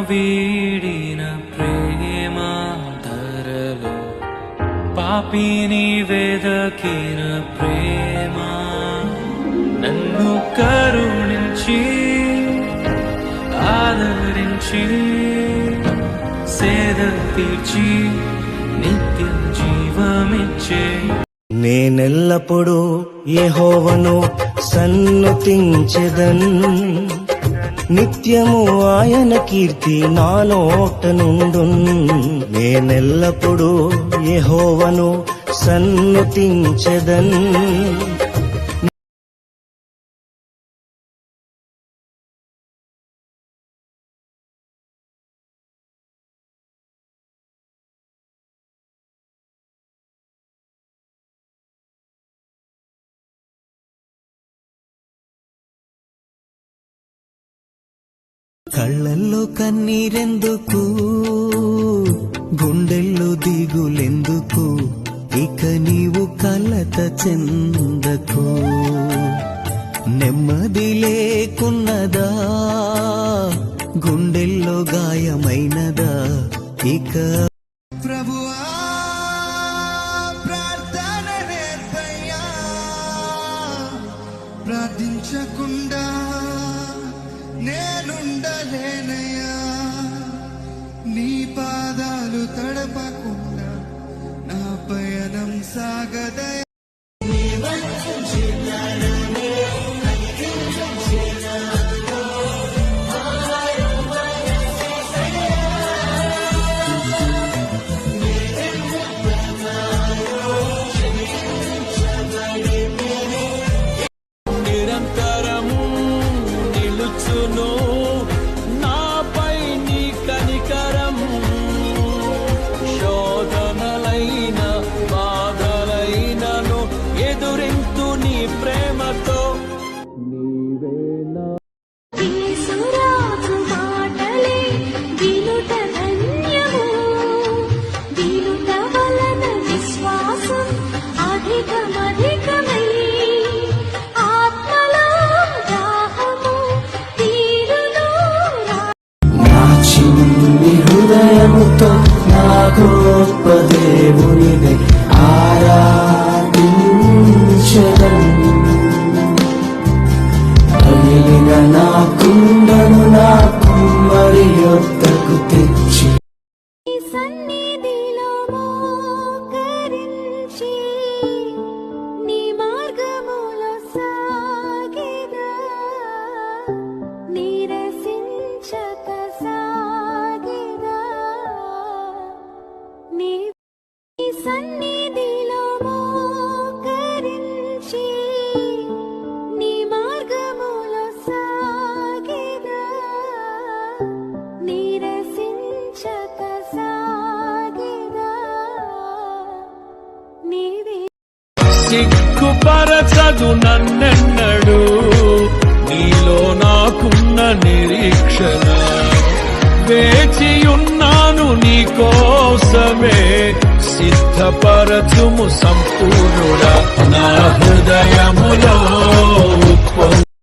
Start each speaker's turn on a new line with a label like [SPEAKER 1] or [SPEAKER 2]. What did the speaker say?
[SPEAKER 1] వీడిన ప్రేమ ధరలో పాపిని వెదకిన ప్రేమ నన్ను కరుణించి ఆదరించి సేద తీర్చి నిత్య జీవమిచ్చే
[SPEAKER 2] నేనెల్లప్పుడూ యెహోవాను సన్నుతించెదన్ నిత్యము ఆయన కీర్తి నా నోట నుండున్ నేనెల్లప్పుడూ యెహోవాను సన్నుతించెదన్
[SPEAKER 3] కళ్ళల్లో కన్నీరెందుకు, గుండెల్లో దిగులెందుకు, ఇక నీవు కలత చెందకు. నెమ్మది లేకున్నదా, గుండెల్లో గాయమైనదా, ఇక ప్రభువా ప్రార్థన నేర్పయ్యా, ప్రార్థించకుండా నేనుండలేనయ్యా, నీ పాదాలు తడపకుండా నా పయనం సాగదయ.
[SPEAKER 1] నిరంతరము నిలుచును నాపై నీ కనికరం, శోధనలైన బాధలైనను ఎదురింతు నీ ప్రేమతో. నీవేనా
[SPEAKER 2] హృదయముతో నా గొప్ప దేవునిని ఆరాధించెదన్ తగిలిన నా కుండను నా కుమ్మరి యొద్దకు తెచ్చి
[SPEAKER 4] సన్నిధిలో మోకరించి నీ మార్గములో సాగిదా, నీరసించక సాగిదా, నీవే
[SPEAKER 1] సిగ్గుపరచదు నన్నెన్నడు నీలో నాకున్న నిరీక్షణ, వేచియున్నాను నీ కోసమే సిద్ధపరచుము సంపూర్ణుడా. నా హృదయములో